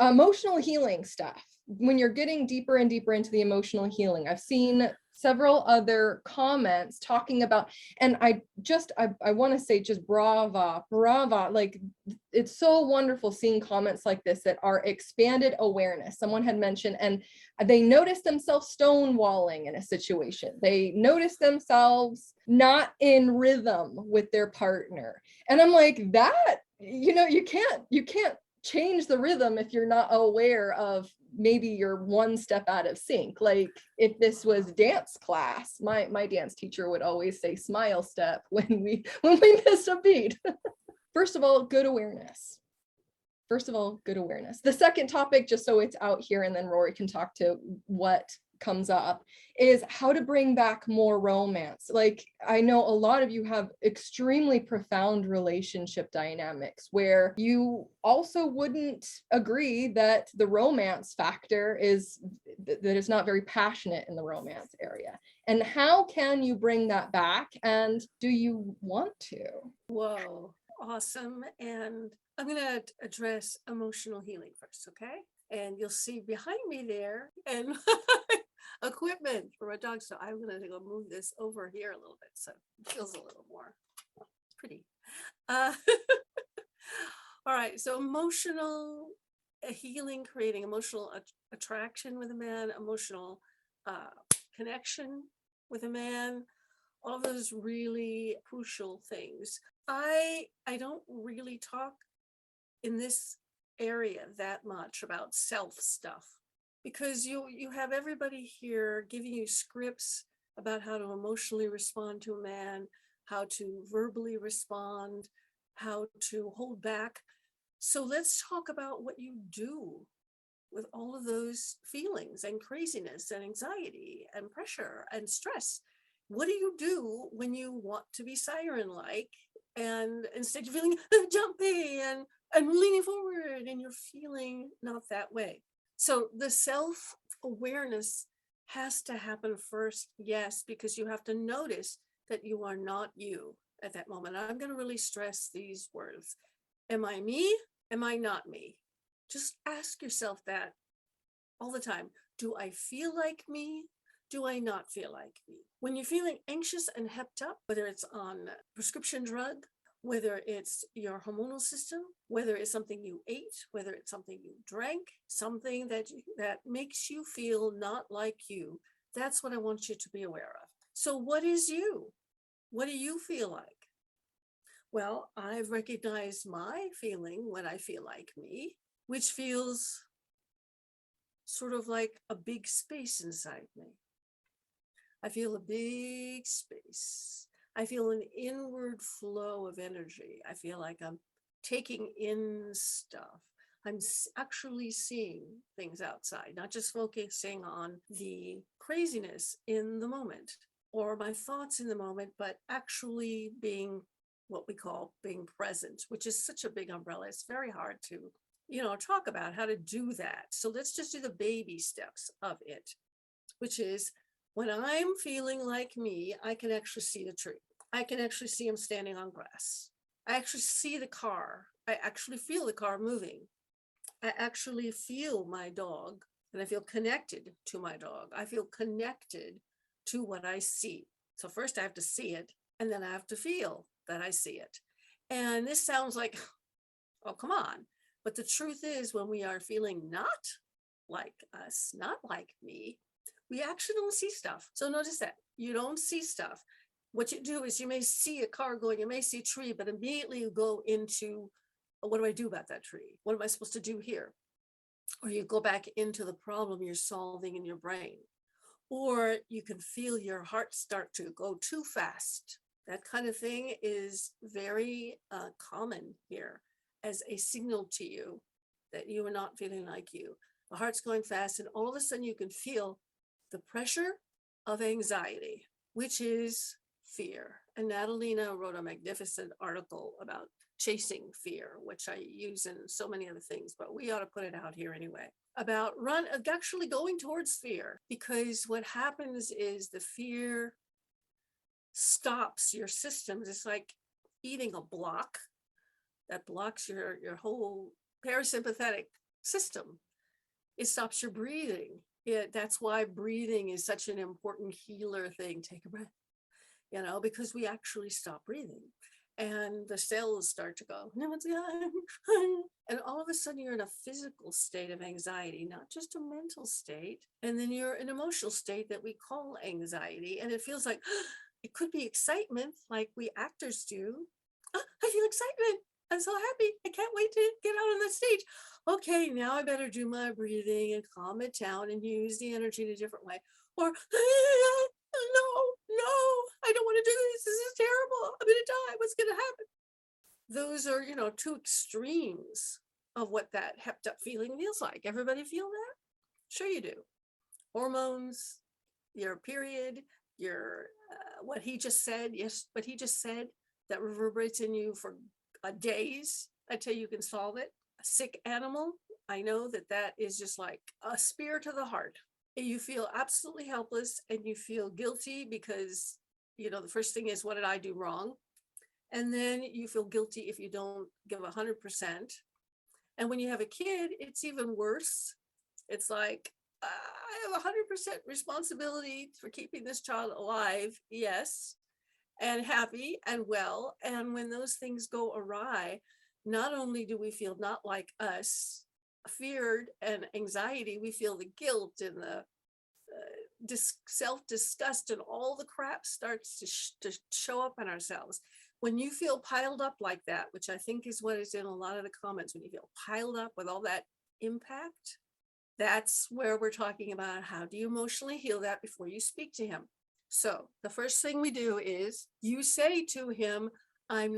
Emotional healing stuff. When you're getting deeper and deeper into the emotional healing, I've seen several other comments talking about, and I want to say just brava, like it's so wonderful seeing comments like this that are expanded awareness. Someone had mentioned, and they noticed themselves stonewalling in a situation. They noticed themselves not in rhythm with their partner. And I'm like, that, you can't change the rhythm if you're not aware of maybe you're one step out of sync. Like if this was dance class, my dance teacher would always say smile step when we miss a beat. First of all, good awareness. The second topic, just so it's out here and then Rory can talk to what comes up, is how to bring back more romance. Like I know a lot of you have extremely profound relationship dynamics where you also wouldn't agree that the romance factor is not very passionate in the romance area. And how can you bring that back? And do you want to? Whoa, awesome. And I'm going to address emotional healing first, okay? And you'll see behind me there and equipment for a dog. So I'm going to go move this over here a little bit so it feels a little more pretty. Uh, all right. So emotional healing, creating emotional attraction with a man, emotional connection with a man, all those really crucial things. I don't really talk in this area that much about self stuff because you have everybody here giving you scripts about how to emotionally respond to a man, how to verbally respond, how to hold back. So let's talk about what you do with all of those feelings and craziness and anxiety and pressure and stress. What do you do when you want to be siren like and instead you're feeling jumpy and leaning forward and you're feeling not that way? So the self awareness has to happen first, yes, because you have to notice that you are not you at that moment. I'm going to really stress these words. Am I me? Am I not me? Just ask yourself that all the time. Do I feel like me? Do I not feel like me? When you're feeling anxious and hepped up, whether it's on prescription drug, whether it's your hormonal system, whether it's something you ate, whether it's something you drank, something that makes you feel not like you, that's what I want you to be aware of. So what is you? What do you feel like? Well, I've recognized my feeling when I feel like me, which feels sort of like a big space inside me. I feel a big space. I feel an inward flow of energy. I feel like I'm taking in stuff. I'm actually seeing things outside, not just focusing on the craziness in the moment or my thoughts in the moment, but actually being what we call being present, which is such a big umbrella. It's very hard to, talk about how to do that. So let's just do the baby steps of it, which is when I'm feeling like me, I can actually see the tree. I can actually see him standing on grass. I actually see the car. I actually feel the car moving. I actually feel my dog and I feel connected to my dog. I feel connected to what I see. So first I have to see it and then I have to feel that I see it. And this sounds like, oh, come on. But the truth is, when we are feeling not like us, not like me, we actually don't see stuff. So notice that you don't see stuff. What you do is you may see a car going, you may see a tree, but immediately you go into, what do I do about that tree? What am I supposed to do here? Or you go back into the problem you're solving in your brain. Or you can feel your heart start to go too fast. That kind of thing is very common here as a signal to you that you are not feeling like you. The heart's going fast, and all of a sudden you can feel the pressure of anxiety, which is fear. And Natalina wrote a magnificent article about chasing fear, which I use in so many other things, but we ought to put it out here anyway, about actually going towards fear, because what happens is the fear stops your systems. It's like eating a block that blocks your whole parasympathetic system. It stops your breathing. That's why breathing is such an important healer thing. Take a breath, because we actually stop breathing. And the cells start to go, no, it's gone. And all of a sudden you're in a physical state of anxiety, not just a mental state. And then you're in an emotional state that we call anxiety. And it feels like it could be excitement, like we actors do. I feel excitement. I'm so happy. I can't wait to get out on the stage. Okay, now I better do my breathing and calm it down and use the energy in a different way. Or, no, I don't want to do this. This is terrible. I'm going to die. What's going to happen? Those are, two extremes of what that hepped up feeling feels like. Everybody feel that? Sure you do. Hormones, your period, your what he just said. Yes, what he just said that reverberates in you for days until you can solve it. A sick animal, I know that is just like a spear to the heart. You feel absolutely helpless and you feel guilty because, the first thing is, what did I do wrong? And then you feel guilty if you don't give 100%. And when you have a kid, it's even worse. It's like, I have 100% responsibility for keeping this child alive. Yes. And happy and well. And when those things go awry, not only do we feel not like us, feared and anxiety, we feel the guilt and the self-disgust and all the crap starts to show up in ourselves. When you feel piled up like that, which I think is what is in a lot of the comments, when you feel piled up with all that impact, that's where we're talking about how do you emotionally heal that before you speak to him. So the first thing we do is you say to him, I'm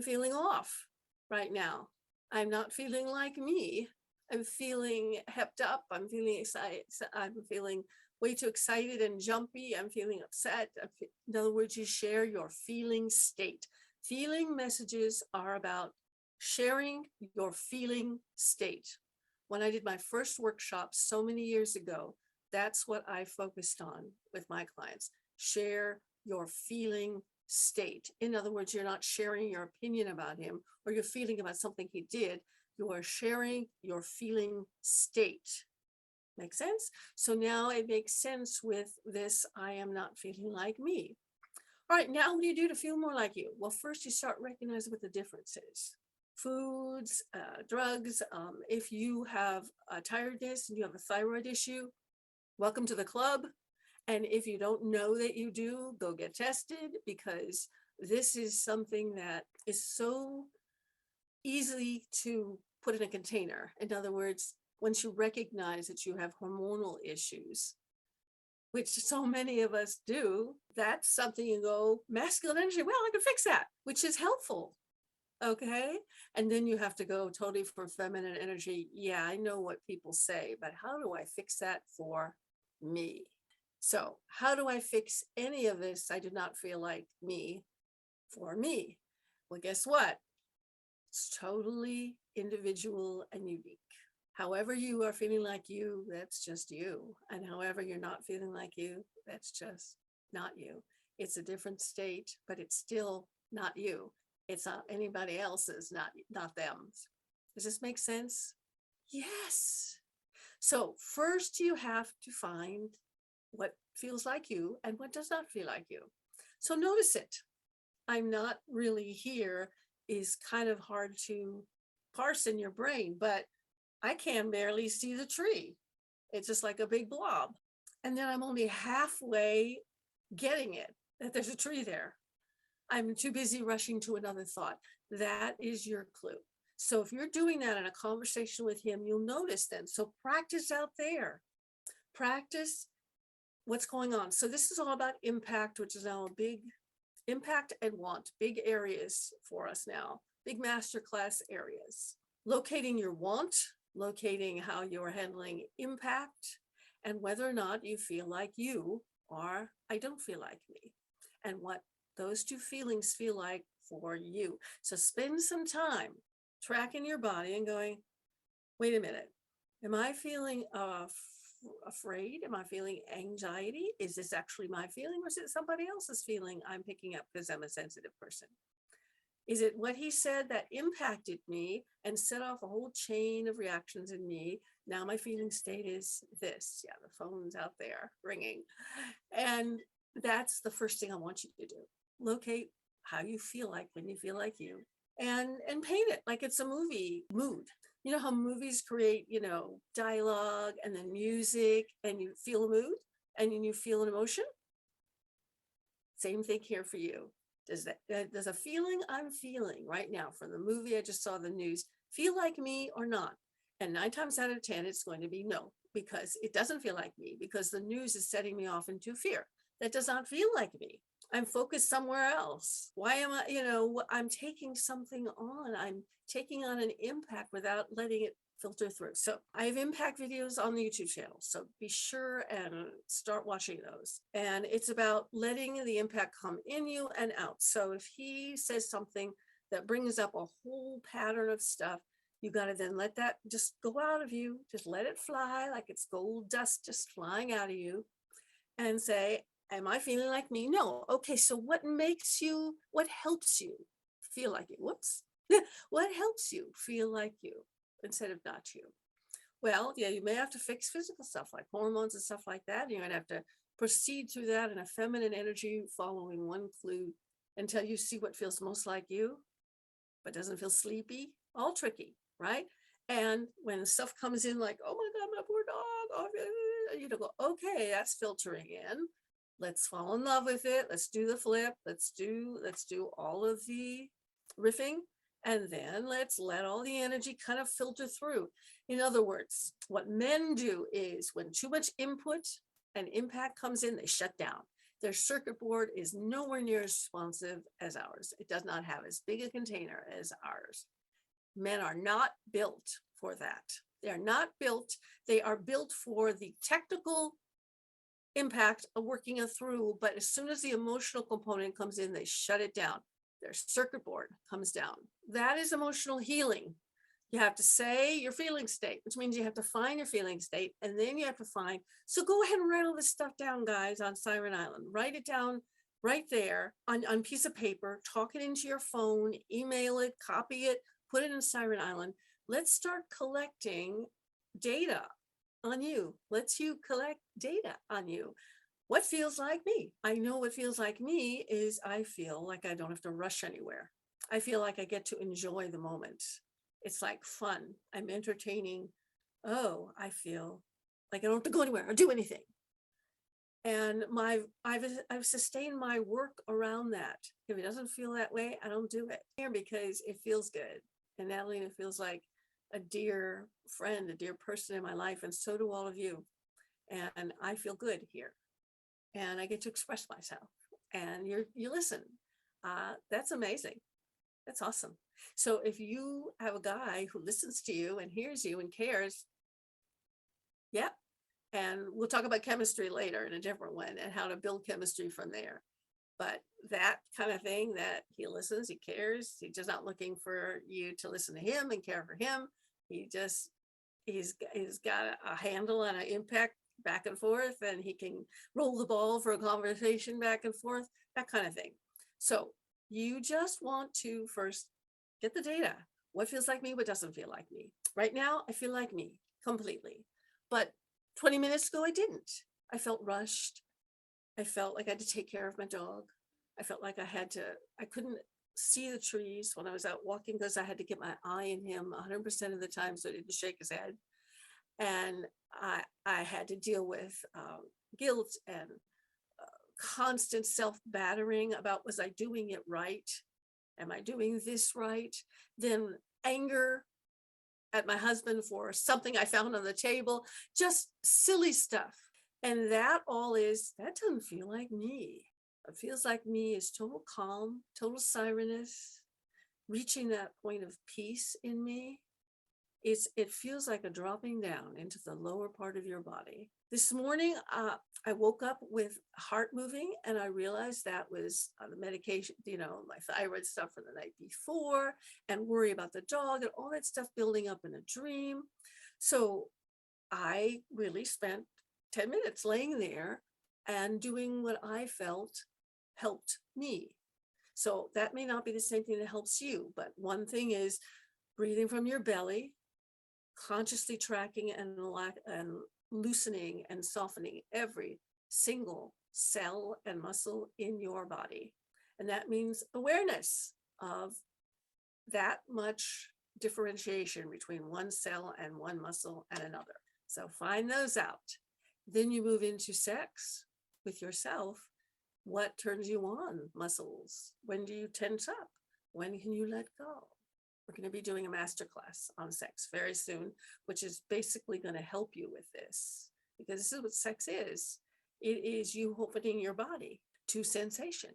feeling off right now. I'm not feeling like me. I'm feeling hepped up. I'm feeling excited. I'm feeling way too excited and jumpy. I'm feeling upset. In other words, you share your feeling state. Feeling messages are about sharing your feeling state. When I did my first workshop so many years ago, that's what I focused on with my clients. Share your feeling state. In other words, you're not sharing your opinion about him or your feeling about something he did. You are sharing your feeling state. Make sense? So now it makes sense with this, I am not feeling like me. All right, now what do you do to feel more like you? Well, first you start recognizing what the difference is. Foods, drugs. If you have a tiredness and you have a thyroid issue, welcome to the club. And if you don't know that you do, go get tested, because this is something that is so easy to put in a container. In other words, once you recognize that you have hormonal issues, which so many of us do, that's something you go, masculine energy, well, I can fix that, which is helpful. Okay. And then you have to go totally for feminine energy. Yeah, I know what people say, but how do I fix that for me? So how do I fix any of this? I do not feel like me for me. Well, guess what? It's totally individual and unique. However you are feeling like you, that's just you. And however you're not feeling like you, that's just not you. It's a different state, but it's still not you. It's not anybody else's, not them. Does this make sense? Yes. So first you have to find what feels like you and what does not feel like you. So notice it. I'm not really here is kind of hard to parse in your brain, but I can barely see the tree. It's just like a big blob. And then I'm only halfway getting it, that there's a tree there. I'm too busy rushing to another thought. That is your clue. So if you're doing that in a conversation with him, you'll notice then. So practice out there. Practice what's going on. So this is all about impact, which is now a big impact and want, big areas for us now, big masterclass areas. Locating your want, locating how you're handling impact, and whether or not you feel like you are, I don't feel like me, and what those two feelings feel like for you. So spend some time tracking your body and going, wait a minute, am I feeling afraid? Am I feeling anxiety? Is this actually my feeling or is it somebody else's feeling I'm picking up because I'm a sensitive person? Is it what he said that impacted me and set off a whole chain of reactions in me? Now my feeling state is this. Yeah, the phone's out there ringing. And that's the first thing I want you to do. Locate how you feel like when you feel like you, and paint it like it's a movie mood. You know how movies create, dialogue and then music, and you feel a mood and then you feel an emotion? Same thing here for you. Does a feeling I'm feeling right now from the movie I just saw the news feel like me or not? And 9 times out of 10, it's going to be no, because it doesn't feel like me, because the news is setting me off into fear. That does not feel like me. I'm focused somewhere else. Why am I, I'm taking something on. I'm taking on an impact without letting it filter through. So I have impact videos on the YouTube channel. So be sure and start watching those. And it's about letting the impact come in you and out. So if he says something that brings up a whole pattern of stuff, you got to then let that just go out of you. Just let it fly like it's gold dust just flying out of you, and say, am I feeling like me? No. Okay, so what helps you feel like you? Whoops. What helps you feel like you instead of not you? Well, yeah, you may have to fix physical stuff like hormones and stuff like that. You're going to have to proceed through that in a feminine energy, following one clue until you see what feels most like you, but doesn't feel sleepy. All tricky, right? And when stuff comes in like, oh my God, my poor dog, you go, okay, that's filtering in. Let's fall in love with it. Let's do the flip. Let's do all of the riffing. And then let's let all the energy kind of filter through. In other words, what men do is when too much input and impact comes in, they shut down. Their circuit board is nowhere near as responsive as ours. It does not have as big a container as ours. Men are not built for that. They are not built. They are built for the technical impact of working it through. But as soon as the emotional component comes in, they shut it down. Their circuit board comes down. That is emotional healing. You have to say your feeling state, which means you have to find your feeling state, and then you have to find. So go ahead and write all this stuff down, guys, on Siren Island. Write it down right there on a piece of paper, talk it into your phone, email it, copy it, put it in Siren Island. Let's start collecting data on you. Let's you collect data on you. What feels like me? I know what feels like me is I feel like I don't have to rush anywhere. I feel like I get to enjoy the moment. It's like fun. I'm entertaining. Oh, I feel like I don't have to go anywhere or do anything. And I've sustained my work around that. If it doesn't feel that way, I don't do it here because it feels good. And Natalie, it feels like a dear friend, a dear person in my life, and so do all of you. And I feel good here, and I get to express myself. And you listen. That's amazing. That's awesome. So if you have a guy who listens to you and hears you and cares, yeah. And we'll talk about chemistry later in a different one and how to build chemistry from there. But that kind of thing, that he listens, he cares, he's just not looking for you to listen to him and care for him. He's got a handle and an impact back and forth, and he can roll the ball for a conversation back and forth, that kind of thing. So you just want to first get the data. What feels like me? What doesn't feel like me? Right now, I feel like me completely. But 20 minutes ago, I didn't. I felt rushed. I felt like I had to take care of my dog. I felt like I couldn't see the trees when I was out walking because I had to get my eye in him 100% of the time so he didn't shake his head. And I had to deal with guilt and constant self-battering about, was I doing it right? Am I doing this right? Then anger at my husband for something I found on the table, just silly stuff. And that doesn't feel like me. What feels like me is total calm, total sireness, reaching that point of peace in me. It feels like a dropping down into the lower part of your body. This morning, I woke up with heart moving, and I realized that was the medication, my thyroid stuff from the night before, and worry about the dog and all that stuff building up in a dream. So I really spent 10 minutes laying there and doing what I felt helped me. So that may not be the same thing that helps you, but one thing is breathing from your belly, consciously tracking and loosening and softening every single cell and muscle in your body. And that means awareness of that much differentiation between one cell and one muscle and another. So find those out. Then you move into sex with yourself. What turns you on? Muscles. When do you tense up? When can you let go? We're going to be doing a masterclass on sex very soon, which is basically going to help you with this, because this is what sex is. It is you opening your body to sensation,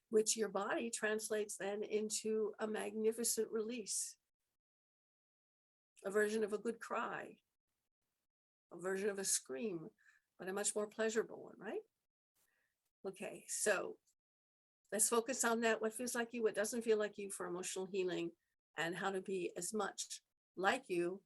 which your body translates then into a magnificent release, a version of a good cry, a version of a scream, but a much more pleasurable one, right? Okay, so let's focus on that. What feels like you, what doesn't feel like you for emotional healing, and how to be as much like you,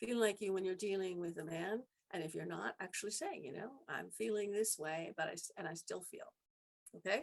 feel like you when you're dealing with a man. And if you're not, actually saying, I'm feeling this way, but I still feel. Okay.